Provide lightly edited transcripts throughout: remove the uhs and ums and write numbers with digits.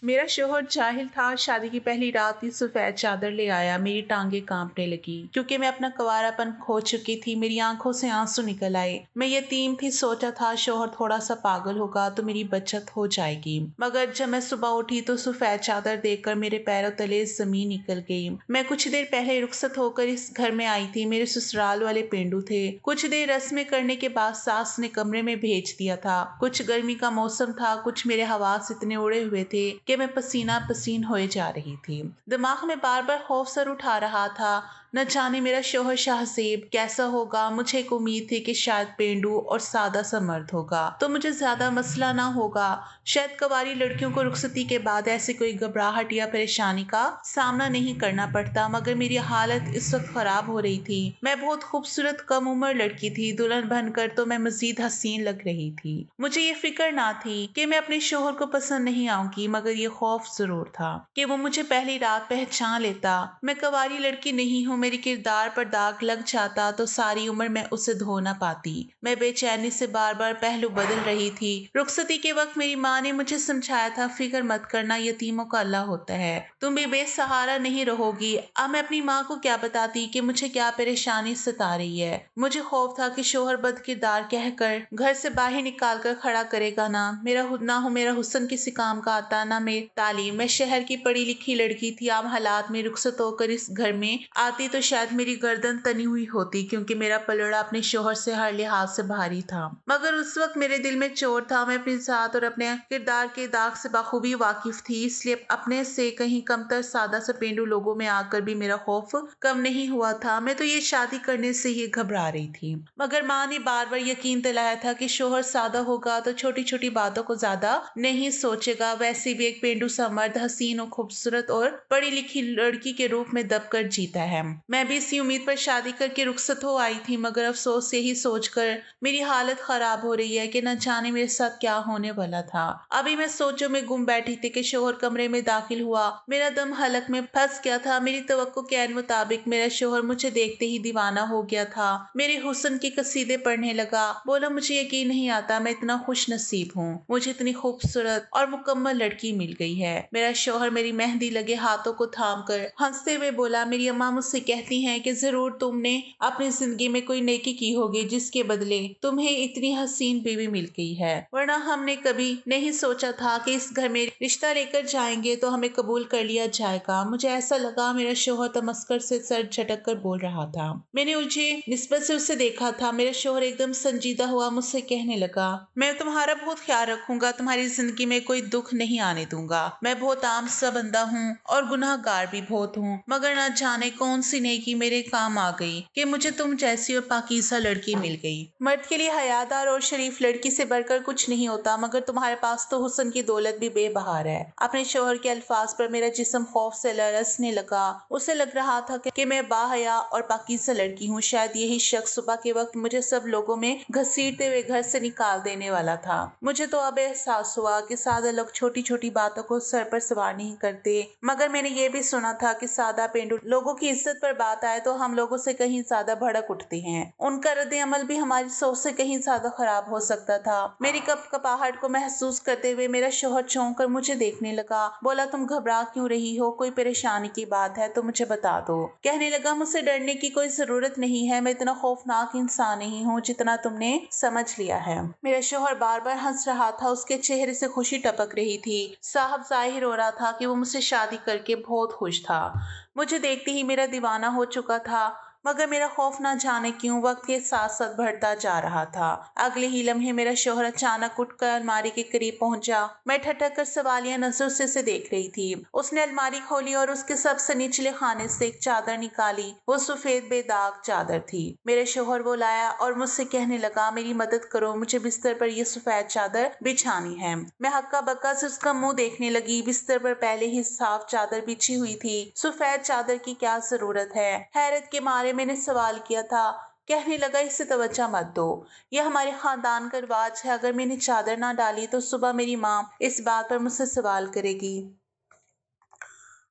मेरा शौहर जाहिल था। शादी की पहली रात ही सफेद चादर ले आया। मेरी टांगें कांपने लगी क्योंकि मैं अपना कुंवारापन खो चुकी थी। मेरी आंखों से आंसू निकल आए। मैं यतीम थी। सोचा था शौहर थोड़ा सा पागल होगा तो मेरी बचत हो जाएगी, मगर जब मैं सुबह उठी तो सफेद चादर देखकर मेरे पैरों तले जमीन निकल गई। मैं कुछ देर पहले रुखसत होकर इस घर में आई थी। मेरे ससुराल वाले पेंडू थे। कुछ देर रस्में करने के बाद सास ने कमरे में भेज दिया था। कुछ गर्मी का मौसम था, कुछ मेरे हवास इतने उड़े हुए थे कि मैं पसीना पसीन होए जा रही थी। दिमाग में बार बार खौफ सर उठा रहा था। न जाने मेरा शौहर शाहजेब कैसा होगा। मुझे एक उम्मीद थी कि शायद पेंडू और सादा सा मर्द होगा तो मुझे ज्यादा मसला ना होगा। शायद कवारी लड़कियों को रुखसती के बाद ऐसी कोई घबराहट या परेशानी का सामना नहीं करना पड़ता, मगर मेरी हालत इस वक्त खराब हो रही थी। मैं बहुत खूबसूरत कम उम्र लड़की थी। दुल्हन बनकर तो मैं मजीद हसीन लग रही थी। मुझे ये फिक्र ना थी कि मैं अपने शौहर को पसंद नहीं आऊंगी, मगर ये खौफ जरूर था कि वो मुझे पहली रात पहचान लेता। मैं कवारी लड़की नहीं हूँ। मेरे किरदार पर दाग लग जाता तो सारी उम्र मैं उसे धो ना पाती। मैं बेचैनी से बार बार पहलू बदल रही थी। रुखसती के वक्त मेरी माँ ने मुझे समझाया था, फिक्र मत करना, यतीमों का अल्लाह होता है, तुम भी बेसहारा नहीं रहोगी। अब मैं अपनी माँ को क्या बताती कि मुझे क्या परेशानी सता रही है। मुझे खौफ था कि शौहर बद किरदार कहकर घर से बाहर निकाल कर खड़ा करेगा। ना हो मेरा हुस्न किसी काम का आता, ना मेरी तालीम। मैं शहर की पढ़ी लिखी लड़की थी। आम हालात में रुखसत होकर इस घर में आती तो शायद मेरी गर्दन तनी हुई होती, क्योंकि मेरा पलड़ा अपने शौहर से हर लिहाज से भारी था। मगर उस वक्त मेरे दिल में चोट था। मैं अपनी जात और अपने किरदार के दाग से बखूबी वाकिफ थी, इसलिए अपने से कहीं कमतर सादा से पेंडू लोगों में आकर भी मेरा खौफ कम नहीं हुआ था। मैं तो ये शादी करने से ही घबरा रही थी, मगर माँ ने बार बार यकीन दिलाया था कि शौहर सादा होगा तो छोटी छोटी बातों को ज्यादा नहीं सोचेगा। वैसे भी एक पेंडू सा मर्द हसीन और खूबसूरत और पढ़ी लिखी लड़की के रूप में दबकर जीता है। मैं भी इसी उम्मीद पर शादी करके रुखसत हो आई थी, मगर अफसोस यही सोचकर मेरी हालत खराब हो रही है कि न जाने मेरे साथ क्या होने वाला था। अभी मैं सोचों में गुम बैठी थी कि शौहर कमरे में दाखिल हुआ। मेरा दम हलक में फंस गया था। मेरी तवक्को के ऐन मुताबिक मेरा शौहर मुझे देखते ही दीवाना हो गया था। मेरे हुस्न की कसीदे पढ़ने लगा। बोला, मुझे यकीन नहीं आता मैं इतना खुश नसीब हूँ, मुझे इतनी खूबसूरत और मुकम्मल लड़की मिल गई है। मेरा शौहर मेरी मेहंदी लगे हाथों को थाम कर हंसते हुए बोला, मेरी अम्मा मुझसे कहती हैं कि जरूर तुमने अपनी जिंदगी में कोई नेकी की होगी जिसके बदले तुम्हें इतनी हसीन बीवी मिल गई है, वरना हमने कभी नहीं सोचा था कि इस घर में रिश्ता लेकर जाएंगे तो हमें कबूल कर लिया जाएगा। मुझे ऐसा लगा मेरा शौहर तमस्कर से सर झटक कर बोल रहा था। मैंने उलझे निस्बत से उसे देखा था। मेरा शौहर एकदम संजीदा हुआ मुझसे कहने लगा, मैं तुम्हारा बहुत ख्याल रखूंगा, तुम्हारी जिंदगी में कोई दुख नहीं आने दूंगा। मैं बहुत आम सा बंदा हूँ और गुनाहगार भी बहुत हूँ, मगर न जाने कौन सी नेकी मेरे काम आ गई कि मुझे तुम जैसी और पाकीज़ा लड़की मिल गई। मर्द के लिए हयादार और शरीफ लड़की से बढ़कर कुछ नहीं होता, मगर तुम्हारे पास तो हुस्न की दौलत भी बेबहार है। अपने शौहर के अल्फाज पर मेरा जिस्म खौफ से लरसने लगा। उसे लग रहा था कि मैं बाहया और पाकीज़ा लड़की हूँ। शायद यही शख्स सुबह के वक्त मुझे सब लोगों में घसीटते हुए घर से निकाल देने वाला था। मुझे तो अब एहसास हुआ कि सादा लोग छोटी छोटी बातों को सर पर सवार नहीं करते, मगर मैंने ये भी सुना था कि सादा पेंडू लोगों की इज्जत पर बात आए तो हम लोगों से कहीं ज्यादा भड़क उठते हैं। उनका रद्द अमल भी हमारी सोच से कहीं ज्यादा खराब हो सकता था। मेरी कपकपाहट को महसूस करते हुए मेरा शौहर चौंक कर मुझे देखने लगा। बोला, तुम घबरा क्यों रही हो? कोई परेशानी की बात है तो मुझे बता दो। कहने लगा, मुझसे डरने की कोई जरूरत नहीं है। मैं इतना खौफनाक इंसान नहीं हूँ जितना तुमने समझ लिया है। मेरा शौहर बार बार हंस रहा था। उसके चेहरे से खुशी टपक रही थी। साहब जाहिर हो रहा था कि वो मुझसे शादी करके बहुत खुश था। मुझे देखते ही मेरा दीवाना हो चुका था, मगर मेरा खौफ ना जाने क्यों वक्त के साथ साथ बढ़ता जा रहा था। अगले ही लम्हे मेरा शौहर अचानक उठकर अलमारी के करीब पहुंचा। मैं ठटक कर सवालिया नजर से उसे देख रही थी। उसने अलमारी खोली और उसके सबसे निचले खाने से एक चादर निकाली। वो सफेद बेदाग चादर थी। मेरे शौहर वो लाया और मुझसे कहने लगा, मेरी मदद करो, मुझे बिस्तर पर यह सफेद चादर बिछानी है। मैं हक्का बक्का से उसका मुंह देखने लगी। बिस्तर पर पहले ही साफ चादर बिछी हुई थी। सफेद चादर की क्या जरूरत है? हैरत के मारे मैंने सवाल किया था। कहने लगा, इससे तवज्जो मत दो, यह हमारे खानदान का रिवाज है। अगर मैंने चादर ना डाली तो सुबह मेरी माँ इस बात पर मुझसे सवाल करेगी।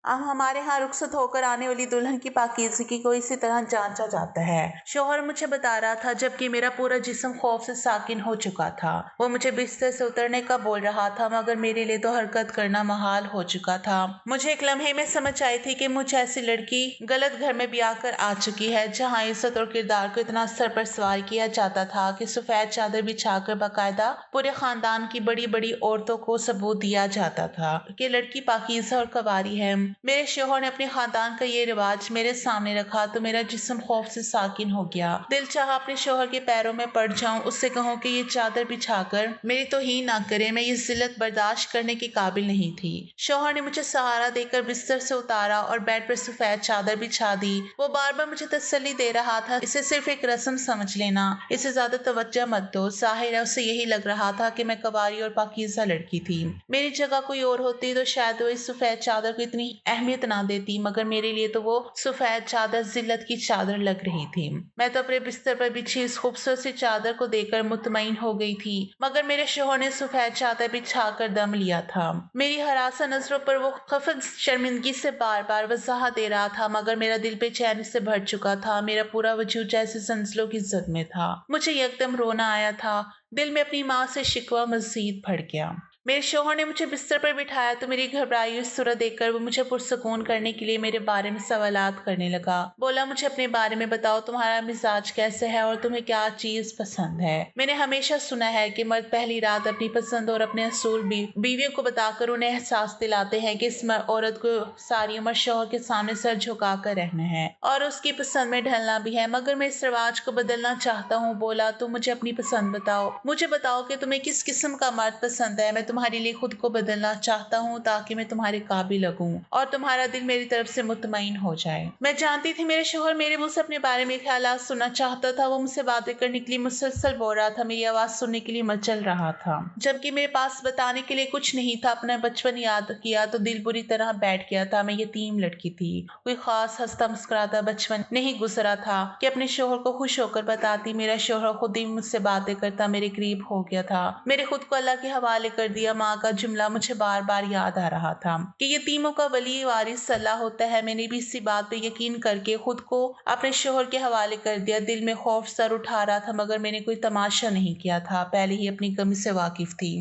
اب ہمارے ہاں رخصت ہو کر آنے والی دلہن کی پاکیزگی کو اسی طرح جانچا جاتا ہے۔ شوہر مجھے بتا رہا تھا جبکہ میرا پورا جسم خوف سے ساکن ہو چکا تھا۔ وہ مجھے بستر سے اترنے کا بول رہا تھا مگر میرے لیے تو حرکت کرنا محال ہو چکا تھا۔ مجھے ایک لمحے میں سمجھ آئی تھی کہ مجھ ایسی لڑکی غلط گھر میں بیاہ کر آ چکی ہے جہاں عزت اور کردار کو اتنا سر پر سوار کیا جاتا تھا کہ سفید چادر بچھا کر باقاعدہ پورے خاندان کی بڑی بڑی عورتوں کو ثبوت دیا جاتا تھا کہ لڑکی پاکیزہ اور کنواری ہے۔ میرے شوہر نے اپنے خاندان کا یہ رواج میرے سامنے رکھا تو میرا جسم خوف سے ساکن ہو گیا۔ دل چاہا اپنے شوہر کے پیروں میں پڑ جاؤں، اس سے کہوں کہ یہ چادر بچھا کر میری توہین نہ کرے، میں یہ ذلت برداشت کرنے کے قابل نہیں تھی۔ شوہر نے مجھے سہارا دے کر بستر سے اتارا اور بیڈ پر سفید چادر بچھا دی۔ وہ بار بار مجھے تسلی دے رہا تھا، اسے صرف ایک رسم سمجھ لینا، اسے زیادہ توجہ مت دو۔ ظاہر ہے اسے یہی لگ رہا تھا کہ میں کنواری اور پاکیزہ لڑکی تھی۔ میری جگہ کوئی اور ہوتی تو شاید وہ اس سفید چادر کو اتنی اہمیت نہ دیتی، مگر میرے لیے تو وہ سفید چادر ذلت کی چادر لگ رہی تھی۔ میں تو اپنے بستر پر بچھی اس خوبصورت سی چادر کو دیکھ کر مطمئن ہو گئی تھی، مگر میرے شوہر نے سفید چادر بچھا کر دم لیا تھا۔ میری ہراساں نظروں پر وہ خفت شرمندگی سے بار بار وضاحت دے رہا تھا، مگر میرا دل بے چینی سے بھر چکا تھا، میرا پورا وجود جیسے زلزلوں کی زد میں تھا۔ مجھے یکدم رونا آیا تھا، دل میں اپنی ماں سے شکوہ مزید بڑھ گیا۔ میرے شوہر نے مجھے بستر پر بٹھایا تو میری گھبرائی ہوئی صورت دیکھ کر وہ مجھے پرسکون کرنے کے لیے میرے بارے میں سوالات کرنے لگا۔ بولا، مجھے اپنے بارے میں بتاؤ، تمہارا مزاج کیسے ہے اور تمہیں کیا چیز پسند ہے؟ میں نے ہمیشہ سنا ہے کہ مرد پہلی رات اپنی پسند اور اپنے اصول بیویوں کو بتا کر انہیں احساس دلاتے ہیں کہ اس عورت کو ساری عمر شوہر کے سامنے سر جھکا کر رہنا ہے اور اس کی پسند میں ڈھلنا بھی ہے، مگر میں اس رواج کو بدلنا چاہتا ہوں۔ بولا، تم مجھے اپنی پسند بتاؤ، مجھے بتاؤ کہ تمہیں کس قسم کا مرد پسند ہے۔ میں تمہارے لیے خود کو بدلنا چاہتا ہوں تاکہ میں تمہارے قابل لگوں اور تمہارا دل میری طرف سے مطمئن ہو جائے۔ میں جانتی تھی میرے شوہر میرے منہ سے اپنے بارے میں خیالات سننا چاہتا تھا۔ وہ مجھ سے باتیں کرنے کے لیے مسلسل بول رہا تھا، میری آواز سننے کے لیے مچل رہا تھا، جبکہ میرے پاس بتانے کے لیے کچھ نہیں تھا۔ اپنا بچپن یاد کیا تو دل بری طرح بیٹھ گیا تھا۔ میں یتیم لڑکی تھی، کوئی خاص ہنستا مسکراتا بچپن نہیں گزرا تھا کہ اپنے شوہر کو خوش ہو کر بتاتی۔ میرا شوہر خود ہی مجھ سے باتیں کرتا میرے قریب ہو گیا تھا، میرے خود کو اللہ کے حوالے کر دیا۔ ماں کا جملہ مجھے بار بار یاد آ رہا تھا کہ یتیموں کا ولی وارث اللہ ہوتا ہے۔ میں نے بھی اسی بات پہ یقین کر کے خود کو اپنے شوہر کے حوالے کر دیا۔ دل میں خوف سر اٹھا رہا تھا، مگر میں نے کوئی تماشا نہیں کیا تھا، پہلے ہی اپنی کمی سے واقف تھی۔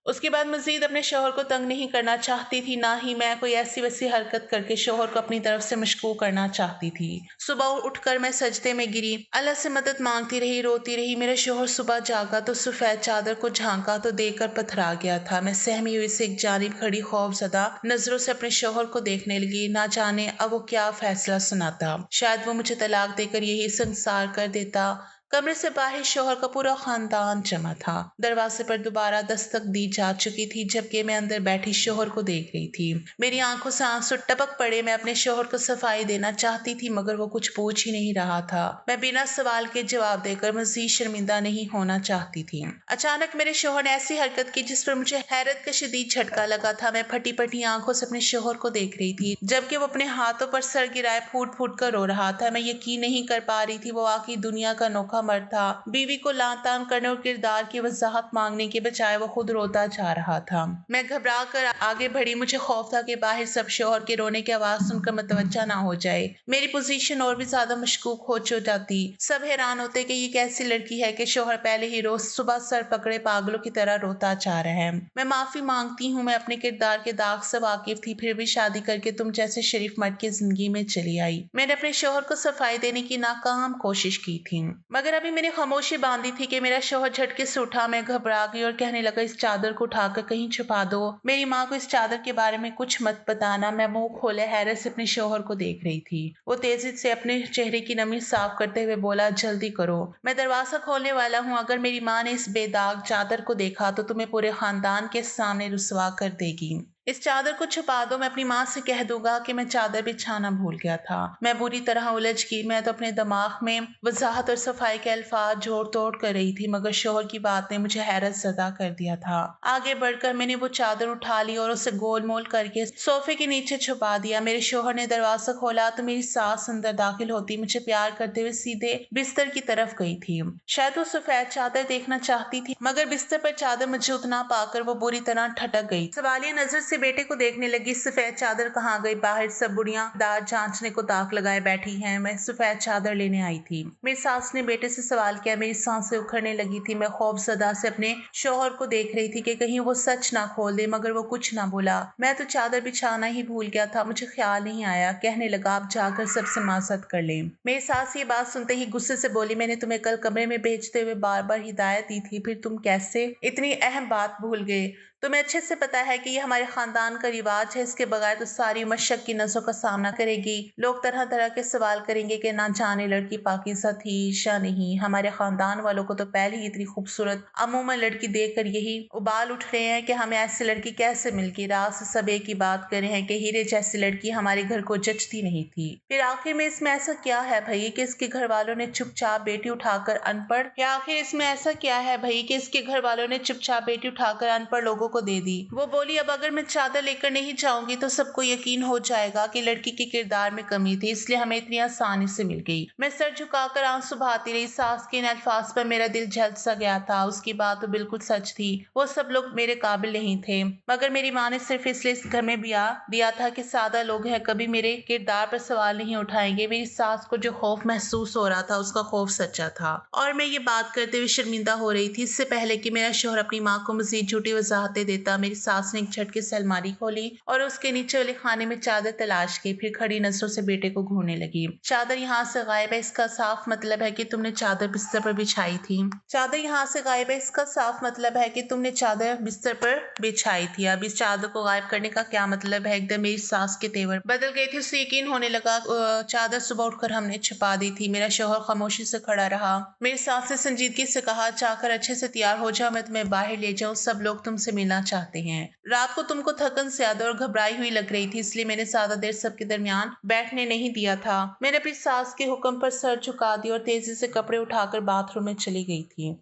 اس کے بعد مزید اپنے شوہر کو تنگ نہیں کرنا چاہتی تھی، نہ ہی میں کوئی ایسی ویسی حرکت کر کے شوہر کو اپنی طرف سے مشکوک کرنا چاہتی تھی۔ صبح اٹھ کر میں سجدے میں گری، اللہ سے مدد مانگتی رہی، روتی رہی۔ میرا شوہر صبح جاگا تو سفید چادر کو جھانکا تو دیکھ کر پتھرا گیا تھا۔ میں سہمی ہوئی سے ایک جانب کھڑی خوف زدہ نظروں سے اپنے شوہر کو دیکھنے لگی، نہ جانے اب وہ کیا فیصلہ سناتا۔ شاید وہ مجھے طلاق دے کر یہی سنسار کر دیتا۔ کمرے سے باہر شوہر کا پورا خاندان جمع تھا۔ دروازے پر دوبارہ دستک دی جا چکی تھی، جبکہ میں اندر بیٹھی شوہر کو دیکھ رہی تھی۔ میری آنکھوں سے آنسو ٹپک پڑے۔ میں اپنے شوہر کو صفائی دینا چاہتی تھی، مگر وہ کچھ پوچھ ہی نہیں رہا تھا۔ میں بنا سوال کے جواب دے کر مزید شرمندہ نہیں ہونا چاہتی تھی۔ اچانک میرے شوہر نے ایسی حرکت کی جس پر مجھے حیرت کا شدید جھٹکا لگا تھا۔ میں پھٹی پھٹی آنکھوں سے اپنے شوہر کو دیکھ رہی تھی، جبکہ وہ اپنے ہاتھوں پر سر گرائے پھوٹ پھوٹ کر رو رہا تھا۔ میں یقین نہیں کر پا رہی تھی وہ واقعی دنیا کا انوکھا مرد تھا۔ بیوی کو لعن طعن کرنے اور کردار کی وضاحت مانگنے کے بجائے وہ خود روتا جا رہا تھا۔ میں گھبرا کر آگے بڑھی، مجھے خوف تھا کہ باہر سب شوہر کے رونے کی آواز سن کر متوجہ نہ ہو جائے، میری پوزیشن اور بھی زیادہ مشکوک ہو جاتی۔ سب حیران ہوتے کہ یہ کیسی لڑکی ہے کہ شوہر پہلے ہی روز صبح سر پکڑے پاگلوں کی طرح روتا جا رہا ہے۔ میں معافی مانگتی ہوں، میں اپنے کردار کے داغ سے واقف تھی، پھر بھی شادی کر کے تم جیسے شریف مرد کی زندگی میں چلی آئی۔ میں نے اپنے شوہر کو صفائی دینے کی ناکام کوشش کی تھی، مگر ابھی میں نے خاموشی باندھی تھی کہ میرا شوہر جھٹکے سے اٹھا۔ میں گھبرا گئی اور کہنے لگا، اس چادر کو اٹھا کر کہیں چھپا دو، میری ماں کو اس چادر کے بارے میں کچھ مت بتانا۔ میں منہ کھولے حیرت سے اپنے شوہر کو دیکھ رہی تھی۔ وہ تیزی سے اپنے چہرے کی نمی صاف کرتے ہوئے بولا، جلدی کرو، میں دروازہ کھولنے والا ہوں۔ اگر میری ماں نے اس بے داغ چادر کو دیکھا تو تمہیں پورے خاندان کے سامنے رسوا کر دے گی۔ اس چادر کو چھپا دو، میں اپنی ماں سے کہہ دوں گا کہ میں چادر بچھانا بھول گیا تھا۔ میں بری طرح الجھ گئی۔ میں تو اپنے دماغ میں وضاحت اور صفائی کے الفاظ جوڑ توڑ کر رہی تھی، مگر شوہر کی بات نے مجھے حیرت زدہ کر دیا تھا۔ آگے بڑھ کر میں نے وہ چادر اٹھا لی اور اسے گول مول کر کے صوفے کے نیچے چھپا دیا۔ میرے شوہر نے دروازہ کھولا تو میری ساس اندر داخل ہوتی مجھے پیار کرتے ہوئے سیدھے بستر کی طرف گئی تھی۔ شاید وہ سفید چادر دیکھنا چاہتی تھی، مگر بستر پر چادر موجود نہ پا کر وہ بری طرح ٹھٹک گئی۔ سوالیہ نظر سے से बेटे को देखने लगी। सफेद चादर कहाँ गई? बाहर सब बुढ़ियां दांत जांचने को ताक लगाए बैठी हैं। मैं सफेद चादर लेने आई थी। मेरी सास ने बेटे से सवाल किया। मेरी सांसें उखड़ने लगी थी। मैं खौफजदा से अपने शौहर को देख रही थी कि कहीं वो सच ना खोल दे, मगर वो कुछ ना बोला। मैं तो चादर बिछाना ही भूल गया था, मुझे ख्याल नहीं आया। कहने लगा, आप जाकर सबसे माजरत कर लें। मेरी सास ये बात सुनते ही गुस्से से बोली, मैंने तुम्हें कल कमरे में भेजते हुए बार बार हिदायत दी थी, फिर तुम कैसे इतनी अहम बात भूल गए? तुम्हें अच्छे से पता है कि ये हमारे खानदान का रिवाज है। इसके बगैर तो सारी उम्र शक की नजरों का सामना करेगी। लोग तरह तरह के सवाल करेंगे कि ना जाने लड़की पाकीज़ा थी या नहीं। हमारे खानदान वालों को तो पहले ही इतनी खूबसूरत अमूमन लड़की देखकर यही उबाल उठ रहे हैं कि हमें ऐसी लड़की कैसे मिल गई। रात से सब एक ही बात कर रहे हैं कि हीरे जैसी लड़की हमारे घर को जचती नहीं थी। फिर आखिर में इसमें ऐसा क्या है भाई कि इसके घर वालों ने चुपचाप बेटी उठाकर अनपढ़ या आखिर इसमें ऐसा क्या है भाई कि इसके घर वालों ने चुपचाप बेटी उठाकर अनपढ़ लोगों को दे दी। वो बोली, अब अगर मैं चादर लेकर नहीं जाऊंगी तो सबको यकीन हो जाएगा कि लड़की के किरदार में कमी थी, इसलिए हमें इतनी आसानी से मिल गई। मैं सर झुकाकर आंसू बहाती रही। सास के इन अल्फाज पर मेरा दिल जल सा गया था। उसकी बात तो बिल्कुल सच थी। वो सब लोग मेरे काबिल नहीं थे, मगर मेरी माँ ने सिर्फ इसलिए इस घर में ब्याह दिया था कि सादा लोग हैं, कभी मेरे किरदार पर सवाल नहीं उठाएंगे। मेरी सास को जो खौफ महसूस हो रहा था उसका खौफ सच्चा था, और मैं ये बात करते हुए शर्मिंदा हो रही थी। इससे पहले कि मेरा शौहर अपनी माँ को मजीद झूठी वजाहतें देता, मेरी सास ने एक झटके से अलमारी खोली और उसके नीचे वाले खाने में चादर तलाश की। फिर खड़ी नजरों से बेटे को घूरने लगी। चादर यहाँ से गायब है, इसका साफ मतलब है कि तुमने चादर बिस्तर पर बिछाई थी। चादर यहाँ से गायब है, इसका साफ मतलब है कि तुमने चादर बिस्तर पर बिछाई थी। अब इस चादर को गायब करने का क्या मतलब है? एकदम मेरी सास के तेवर बदल गए थे। उसे यकीन होने लगा चादर सुबह उठकर हमने छिपा दी थी। मेरा शौहर खामोशी से खड़ा रहा। मेरी सास ने संजीदगी से कहा, चाकर अच्छे से तैयार हो जाओ, मैं तुम्हें बाहर ले जाऊं, सब लोग तुमसे मिलना चाहते हैं। रात को तुमको थकन ज्यादा और घबराई हुई लग रही थी, इसलिए मैंने ज्यादा देर सबके दरमियान बैठने नहीं दिया था। मैंने अपनी सास के हुक्म पर सर झुका दिया और तेजी से कपड़े उठाकर बाथरूम में चली गई थी।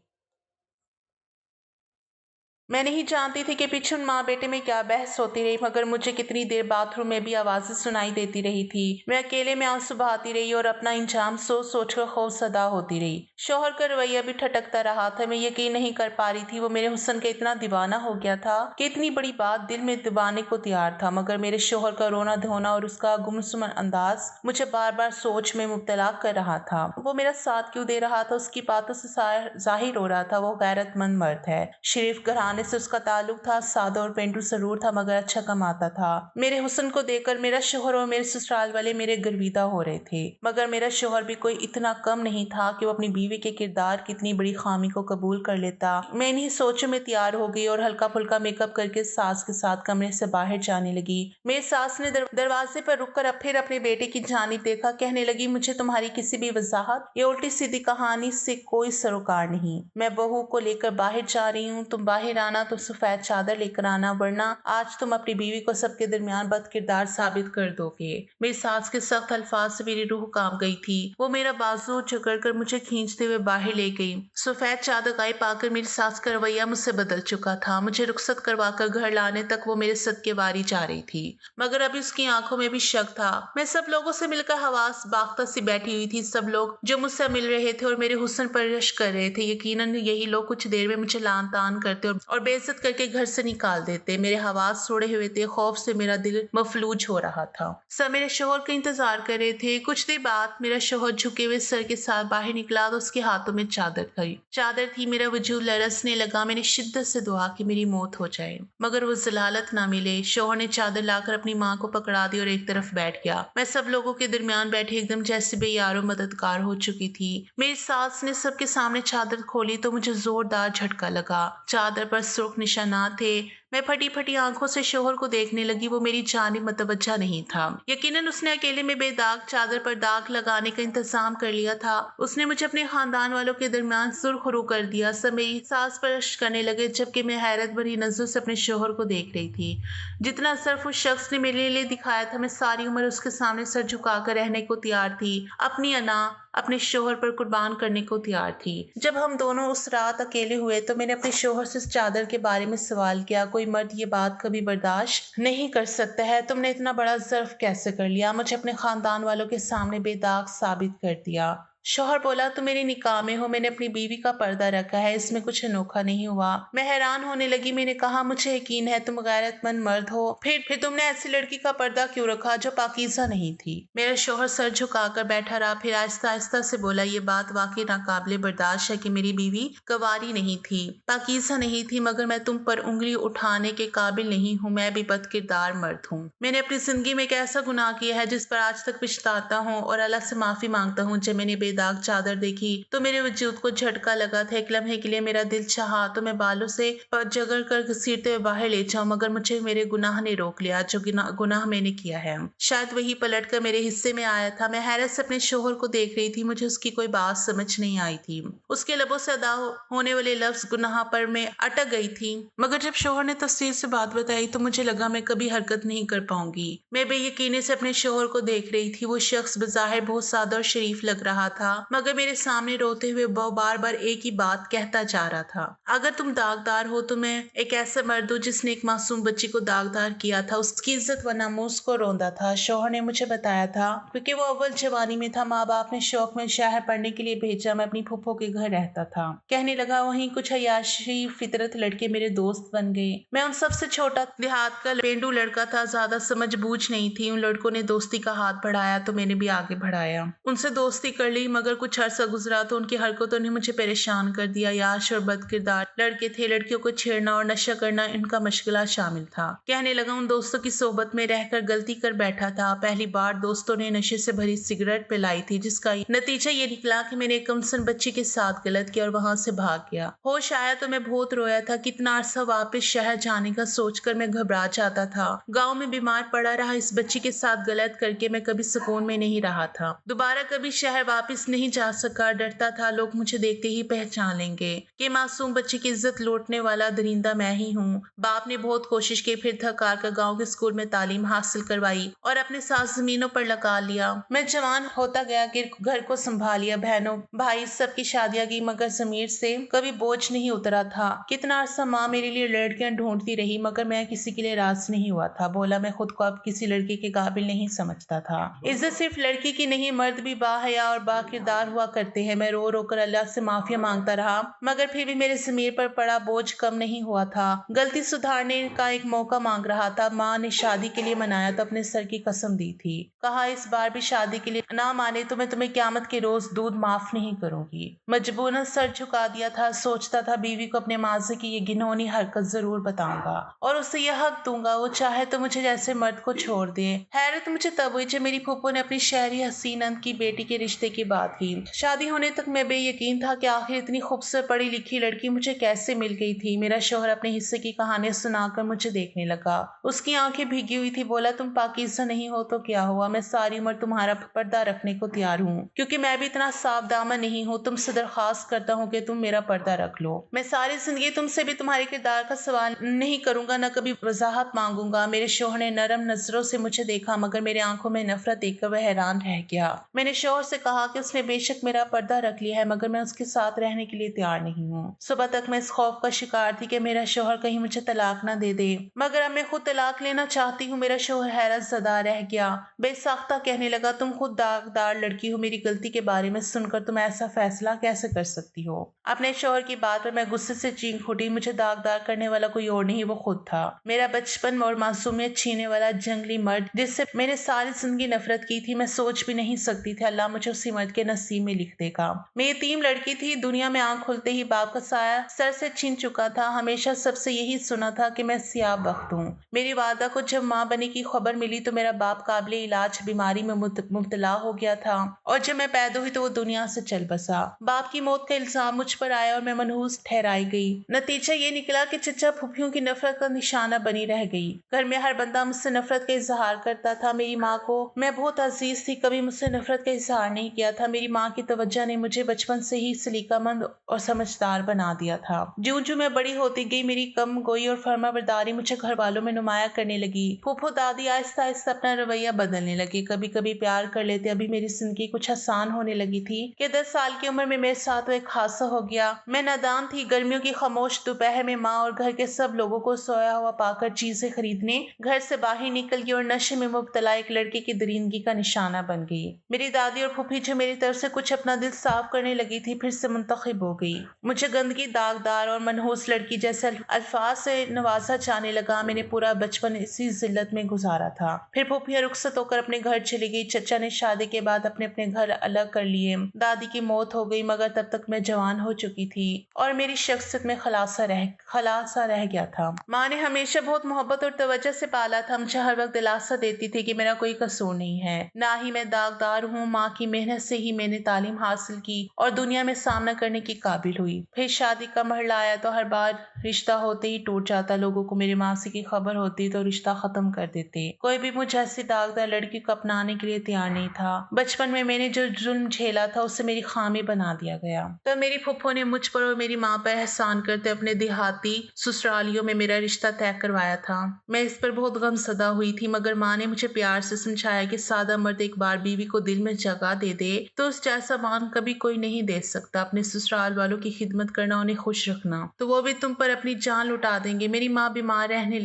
मैं नहीं जानती थी कि पीछे उन माँ बेटे में क्या बहस होती रही, मगर मुझे कितनी देर बाथरूम में भी आवाजें सुनाई देती रही थी। मैं अकेले में आंसू बहाती रही और अपना इंजाम सोच सोच कर खौफसदा होती रही। शौहर का रवैया भी ठटकता रहा था। मैं यकीन नहीं कर पा रही थी वो मेरे हुस्न का इतना दीवाना हो गया था कि इतनी बड़ी बात दिल में दबाने को तैयार था। मगर मेरे शौहर का रोना धोना और उसका गुमसुम अंदाज मुझे बार बार सोच में मुब्तला कर रहा था। वो मेरा साथ क्यों दे रहा था? उसकी बातों से जाहिर हो रहा था वो गैरतमंद मर्द है। शरीफ घराने से उसका ताल्लुक था। सादा और पेंटू जरूर था, मगर अच्छा कमाता था। मेरे हुस्न को देखकर मेरा शौहर और मेरे ससुराल वाले मेरे गर्विदा हो रहे थे, मगर मेरा शौहर भी कोई इतना कम नहीं था कि वो अपनी बीवी के किरदार की इतनी बड़ी खामी को कबूल कर लेता। मैं इन्हीं सोचों में तैयार हो गई और हल्का फुल्का मेकअप करके सास के साथ कमरे से बाहर जाने लगी। मेरी सास ने दरवाजे पर रुककर फिर अपने बेटे की जानिब देखा। कहने लगी, मुझे तुम्हारी किसी भी वजाहत या उल्टी सीधी कहानी से कोई सरोकार नहीं। मैं बहू को लेकर बाहर जा रही हूँ, तुम बाहर आना तो सफेद चादर लेकर आना, वरना आज तुम अपनी बीवी को सबके दरमियान बद किरदार साबित कर दोगे। मेरी सास के सख्त अल्फाज से मेरी रूह कांप गई थी। वो मेरा बाजू झकड़ कर मुझे खींचते हुए बाहर ले गई। सफेद चादर गायब पाकर मेरी सास का रवैया मुझसे बदल चुका था। मुझे रुखसत करवाकर घर लाने तक वो मेरे सदके वारी जा रही थी, मगर अभी उसकी आंखों में भी शक था। मैं सब लोगों से मिलकर हवास बाख्ता सी बैठी हुई थी। सब लोग जो मुझसे मिल रहे थे और मेरे हुस्न पर रश कर रहे थे, यकीनन यही लोग कुछ देर में मुझे लान तान करते और बेइज्जत करके घर से निकाल देते। मेरे हवास छोड़े हुए थे। खौफ से मेरा दिल मफलूज हो रहा था। सब मेरे शौहर का इंतजार कर रहे थे। कुछ देर बाद मेरा शौहर झुके हुए सर के साथ बाहर निकला तो उसके हाथों में चादर थी। मेरा वजूद लरसने लगा। मैंने शिद्दत से दुआ की मेरी मौत हो जाए, मगर वो जलालत ना मिले। शौहर ने चादर लाकर अपनी माँ को पकड़ा दी और एक तरफ बैठ गया। मैं सब लोगों के दरमियान बैठे एकदम जैसे बेयारो मददगार हो चुकी थी। मेरी सास ने सबके सामने चादर खोली तो मुझे जोरदार झटका लगा। चादर पर सुर्ख निशानात थे। मैं फटी फटी आंखों से शौहर को देखने लगी। वो मेरी जानिब मतवज्जा नहीं था। यकीनन उसने अकेले में बेदाग चादर पर दाग लगाने का इंतजाम कर लिया था। उसने मुझे अपने खानदान वालों के दरमियान सुरखरू कर दिया। सब मेरी सास पर रश्क करने लगे, जबकि मैं हैरत भरी नजरों से अपने शौहर को देख रही थी। जितना असरफ उस शख्स ने मेरे लिए दिखाया था, मैं सारी उम्र उसके सामने सर झुकाकर रहने को तैयार थी। अपनी अना अपने शौहर पर कुर्बान करने को तैयार थी। जब हम दोनों उस रात अकेले हुए तो मैंने अपने शौहर से इस चादर के बारे में सवाल किया। कोई मर्द ये बात कभी बर्दाश्त नहीं कर सकता है। तुमने इतना बड़ा ज़र्फ कैसे कर लिया? मुझे अपने खानदान वालों के सामने बेदाग साबित कर दिया। शौहर बोला, तुम मेरे निकाह में हो, मैंने अपनी बीवी का पर्दा रखा है, इसमें कुछ अनोखा नहीं हुआ। मैं हैरान होने लगी। मैंने कहा, मुझे यकीन है तुम गैरतमंद मर्द हो, फिर तुमने ऐसी लड़की का पर्दा क्यों रखा जो पाकीज़ा नहीं थी? मेरा शौहर सर झुकाकर बैठा रहा, फिर आहिस्ता आहिस्ता से बोला, ये बात वाकई नाकाबिले बर्दाश्त है कि मेरी बीवी कवारी नहीं थी, पाकीज़ा नहीं थी, मगर मैं तुम पर उंगली उठाने के काबिल नहीं हूँ। मैं भी बदकिरदार मर्द हूँ। मैंने अपनी जिंदगी में एक ऐसा गुनाह किया है जिस पर आज तक पछताता हूँ और अल्लाह से माफी मांगता हूँ। जब मैंने बेदाग चादर देखी तो मेरे वजूद को झटका लगा था। एक लम्हे के लिए मेरा दिल चाहा तो मैं बालों से जगड़ कर घसीटते हुए बाहर ले जाऊं, मगर मुझे मेरे गुनाह ने रोक लिया। जो गुनाह मैंने किया है शायद वही पलट कर मेरे हिस्से में आया था। मैं हैरत से अपने शोहर को देख रही थी। मुझे उसकी कोई बात समझ नहीं आई थी। उसके लबों से अदा होने वाले लफ्ज गुनाह पर मैं अटक गई थी, मगर जब शोहर ने तफसील से बात बताई तो मुझे लगा मैं कभी हरकत नहीं कर पाऊंगी। मैं बेयकीनी से अपने शोहर को देख रही थी। वो शख्स बज़ाहिर बहुत सादा और शरीफ लग रहा था, मगर मेरे सामने रोते हुए वो बार बार एक ही बात कहता जा रहा था, अगर तुम दागदार हो तो मैं एक ऐसा मर्द हूं जिसने एक मासूम बच्ची को दागदार किया था, उसकी इज्जत व नामूस को रौंदा था। शोहर ने मुझे बताया था क्योंकि वो अव्वल जवानी में था, माँ बाप ने शौक में शहर पढ़ने के लिए भेजा। मैं अपनी फूफो के घर रहता था। कहने लगा, वहीं कुछ अयाशी फितरत लड़के मेरे दोस्त बन गए। मैं उन सबसे छोटा देहात का पेंडू लड़का था, ज्यादा समझ बूझ नहीं थी। उन लड़कों ने दोस्ती का हाथ बढ़ाया तो मैंने भी आगे बढ़ाया। उनसे दोस्ती कर ली, मगर कुछ अरसा गुजरा तो उनकी हरकतों ने मुझे परेशान कर दिया। याश और बदकिरदार लड़के थे। लड़कियों को छेड़ना और नशा करना इनका मशगला शामिल था। कहने लगा, उन दोस्तों की सोबत में रहकर गलती कर बैठा था। पहली बार दोस्तों ने नशे से भरी सिगरेट पिलाई थी, जिसका नतीजा ये निकला कि मैंने एक कमसन बच्ची के साथ गलत किया और वहां से भाग गया। होश आया तो मैं बहुत रोया था। कितना अरसा वापस शहर जाने का सोचकर मैं घबरा जाता था। गांव में बीमार पड़ा रहा। इस बच्ची के साथ गलत करके मैं कभी सुकून में नहीं रहा था। दोबारा कभी शहर वापस नहीं जा सका। डरता था लोग मुझे देखते ही पहचान लेंगे कि मासूम बच्ची की इज्जत लूटने वाला दरिंदा मैं ही हूँ। बाप ने बहुत कोशिश की, फिर थकार कर गाँव के स्कूल में तालीम हासिल करवाई और अपने साथ जमीनों पर लगा लिया। मैं जवान होता गया कि घर को संभालिया। बहनों भाई सबकी शादियां की, मगर जमीर से कभी बोझ नहीं उतरा था। कितना अरसा माँ मेरे लिए लड़कियां ढूंढती रही, मगर मैं किसी के लिए राज नहीं हुआ था। बोला, मैं खुद को अब किसी लड़के के काबिल नहीं समझता था। इज्जत सिर्फ लड़की की नहीं, मर्द भी बाहया और बाकिरदार हुआ करते हैं। मैं रो रो कर अल्लाह से माफिया मांगता रहा, मगर फिर भी मेरे जमीर पर पड़ा बोझ कम नहीं हुआ था। गलती सुधारने का एक मौका मांग रहा था। माँ ने शादी के लिए मनाया तो अपने सर की कसम दी थी। कहा, इस बार भी शादी के लिए ना माने तो मैं तुम्हें क़यामत के रोज दूध माफ नहीं करूंगी। मजबूरन सर झुका दिया था। सोचता था बीवी को अपने माजे की ये घिनौनी हरकत जरूर बताऊंगा और उसे यह हक दूंगा, वो चाहे तो मुझे जैसे मर्द को छोड़ दे। हैरत मुझे तब हुई जब मेरी फूफो ने अपनी शहरी हसीन अंत की बेटी के रिश्ते की बात की। शादी होने तक मैं बेयकीन था कि आखिर इतनी खूबसूरत पढ़ी लिखी लड़की मुझे कैसे मिल गई थी। मेरा शौहर अपने हिस्से की कहानी सुनाकर मुझे देखने लगा। उसकी आंखें भीगी हुई थी। बोला, तुम पाकीज़ा नहीं हो तो क्या हुआ, मैं सारी उम्र तुम्हारा पर्दा रखने को तैयार हूँ, क्योंकि मैं भी इतना साफ दामन नहीं हूँ। तुमसे दरखास्त करता हूँ कि तुम मेरा पर्दा रख लो। मैं सारी जिंदगी तुमसे भी तुम्हारे किरदार का सवाल नहीं करूंगा, न कभी वजाहत मांगूंगा। मेरे शौहर ने नरम नजरों से मुझे देखा, मगर मेरे आंखों में नफरत देखकर वह हैरान रह गया। मैंने शौहर से कहा कि उसने बेशक मेरा पर्दा रख लिया है, मगर मैं उसके साथ रहने के लिए तैयार नहीं हूँ। सुबह तक मैं इस खौफ का शिकार थी कि मेरा शौहर कहीं मुझे तलाक ना दे दे, मगर अब मैं खुद तलाक लेना चाहती हूँ। मेरा शौहर हैरत ज़दा रह गया। बेसाख्ता कहने लगा, तुम खुद दागदार लड़की हो, मेरी गलती के बारे में सुनकर तुम ऐसा फैसला कैसे कर सकती हो। अपने शौहर की बात पर मैं गुस्से से चीख उठी। मुझे दागदार करने वाला कोई और नहीं, वो खुद था। मेरा बचपन और मासूमियत छीनने वाला जंगली मर्द जिससे मैंने सारी जिंदगी नफरत की थी। मैं सोच भी नहीं सकती थी अल्लाह मुझे उसी मर्द के नसीब में लिख देगा। मैं यतीम लड़की थी। दुनिया में आंख खुलते ही बाप का साया सर से छीन चुका था। हमेशा सबसे यही सुना था कि मैं सियाह बख्त हूँ। मेरी वादा को जब माँ बनी की खबर मिली तो मेरा बाप काबिल इलाज बीमारी में मुब्तला हो गया था, और जब मैं पैदा हुई तो वो दुनिया से चल बसा। बाप की मौत का इल्जाम मुझ पर आया और मैं मनहूस ठहराई गई। नतीजा ये निकला कि चचा फुफियों की नफरत का निशाना बनी रह गई। घर में हर बंदा मुझसे नफरत का इजहार करता था। मेरी माँ को मैं बहुत अजीज थी, कभी मुझसे नफरत का इजहार नहीं किया था। मेरी माँ की तवज्जो ने मुझे बचपन से ही सलीकामंद और समझदार बना दिया था। ज्यों ज्यों मैं बड़ी होती गई, मेरी कम गोई और फर्माबरदारी मुझे घर वालों में नुमाया करने लगी। फूफो दादी आहिस्ता आहिस्ता अपना रवैया बदलने लगे। कभी कभी प्यार कर लेते। अभी मेरी जिंदगी कुछ आसान होने लगी थी कि 10 साल की उम्र में मेरे साथ एक हादसा हो गया। मैं नादान थी। गर्मियों की खामोश दोपहर में माँ और घर के सब लोगों को सोया हुआ पाकर चीजें खरीदने घर से बाहर निकल गई और नशे में मुब्तला एक लड़के की दरिंदगी का निशाना बन गई। मेरी दादी और फूफी जो मेरे میری طرف سے کچھ اپنا دل صاف کرنے لگی تھی پھر سے منتخب ہو گئی۔ مجھے گندگی، داغدار اور منحوس لڑکی جیسے الفاظ سے نوازا جانے لگا۔ میں نے پورا بچپن اسی ذلت میں گزارا تھا۔ پھر پھوپھیاں رخصت ہو کر اپنے گھر چلی گئی۔ چچا نے شادی کے بعد اپنے اپنے گھر الگ کر لیے۔ دادی کی موت ہو گئی مگر تب تک میں جوان ہو چکی تھی اور میری شخصیت میں خلاصہ رہ گیا تھا۔ ماں نے ہمیشہ بہت محبت اور توجہ سے پالا تھا۔ مجھے ہر وقت دلاسا دیتی تھی کہ میرا کوئی قصور نہیں ہے، نہ ہی میں داغدار ہوں۔ ماں کی محنت سے ہی میں نے تعلیم حاصل کی اور دنیا میں سامنا کرنے کی قابل ہوئی۔ پھر شادی کا مرحلہ آیا تو ہر بار رشتہ ہوتے ہی ٹوٹ جاتا۔ لوگوں کو میری ماسی کی خبر ہوتی تو رشتہ ختم کر دیتے۔ کوئی بھی مجھ جیسی داغدار لڑکی کو اپنانے کے لیے تیار نہیں تھا۔ بچپن میں نے جو ظلم جھیلا تھا اسے میری خامی بنا دیا گیا۔ تو میری پھپھو نے مجھ پر اور میری ماں پر احسان کرتے اپنے دیہاتی سسرالیوں میں میرا رشتہ طے کروایا تھا۔ میں اس پر بہت غمزدہ ہوئی تھی مگر ماں نے مجھے پیار سے سمجھایا کہ سادہ مرد ایک بار بیوی کو دل میں جگہ دے دے تو اس جیسا مان کبھی کوئی نہیں دے سکتا۔ اپنے سسرال والوں کی خدمت کرنا، انہیں خوش رکھنا تو وہ بھی تم پر اپنی جان لٹا دیں گے۔ میری ماں بیمار رہنے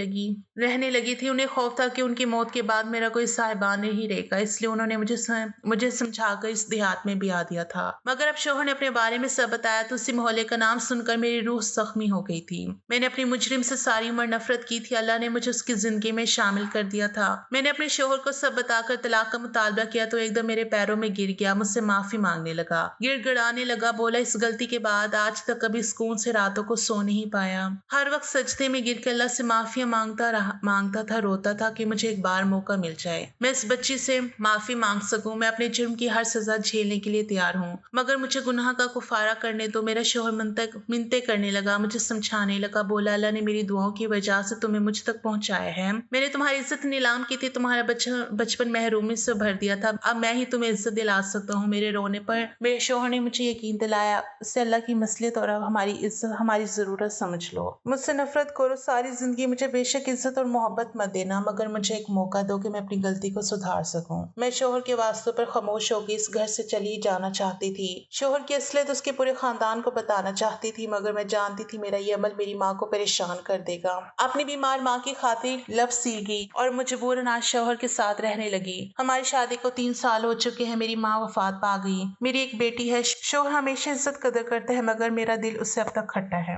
لگی تھی۔ انہیں خوف تھا کہ ان کی موت کے بعد میرا کوئی صاحبان نہیں رہے گا، اس لیے انہوں نے مجھے سمجھا کر اس دیہات میں بیاہ دیا تھا۔ مگر اب شوہر نے اپنے بارے میں سب بتایا تو اسی محلے کا نام سن کر میری روح زخمی ہو گئی تھی۔ میں نے اپنی مجرم سے ساری عمر نفرت کی تھی۔ اللہ نے مجھے اس کی زندگی میں شامل کر دیا تھا۔ میں نے اپنے شوہر کو سب بتا کر طلاق کا مطالبہ کیا تو ایک دم میرے پیروں میں گر گیا، مجھ سے معافی مانگنے لگا، گڑ گڑانے لگا، بولا اس غلطی کے بعد آج تک کبھی سکون سے راتوں کو سو نہیں پایا۔ ہر وقت سجدے میں گر کے اللہ سے معافیاں مانگتا تھا، روتا تھا کہ مجھے ایک بار موقع مل جائے، میں اس بچی سے معافی مانگ سکوں۔ میں اپنے جرم کی ہر سزا جھیلنے کے لیے تیار ہوں مگر مجھے گناہ کا کفارہ کرنے دو۔ میرا شوہر منتیں کرنے لگا، مجھے سمجھانے لگا، بولا اللہ نے میری دعاؤں کی وجہ سے تمہیں مجھ تک پہنچایا ہے۔ میں نے تمہاری عزت نیلام کی تھی، تمہارا بچپن محرومی سے بھر دیا تھا، اب میں ہی تمہیں عزت دلا سکتا ہوں۔ میرے رونے پر میرے شوہر نے مجھے یقین دلایا، اسے اللہ کی مصلحت اور اب ہماری عزت، ہماری ضرورت سمجھ لو۔ مجھ سے نفرت کرو ساری زندگی، مجھے بے شک عزت اور محبت مت دینا مگر مجھے ایک موقع دو کہ میں اپنی غلطی کو سدھار سکوں۔ میں شوہر کے واسطوں پر خاموش ہو کے اس گھر سے چلی جانا چاہتی تھی۔ شوہر کی اصلیت اس کے پورے خاندان کو بتانا چاہتی تھی مگر میں جانتی تھی میرا یہ عمل میری ماں کو پریشان کر دے گا۔ اپنی بیمار ماں کی خاطر لب سی گئی اور مجبوراً آج شوہر کے ساتھ رہنے لگی۔ ہماری شادی کو 3 سال ہو چکے ہیں، میری ماں وفات پا گئی، میری ایک بیٹی ہے۔ شوہر ہمیشہ عزت قدر کرتے ہیں مگر میرا دل اس سے اب تک کھٹا ہے۔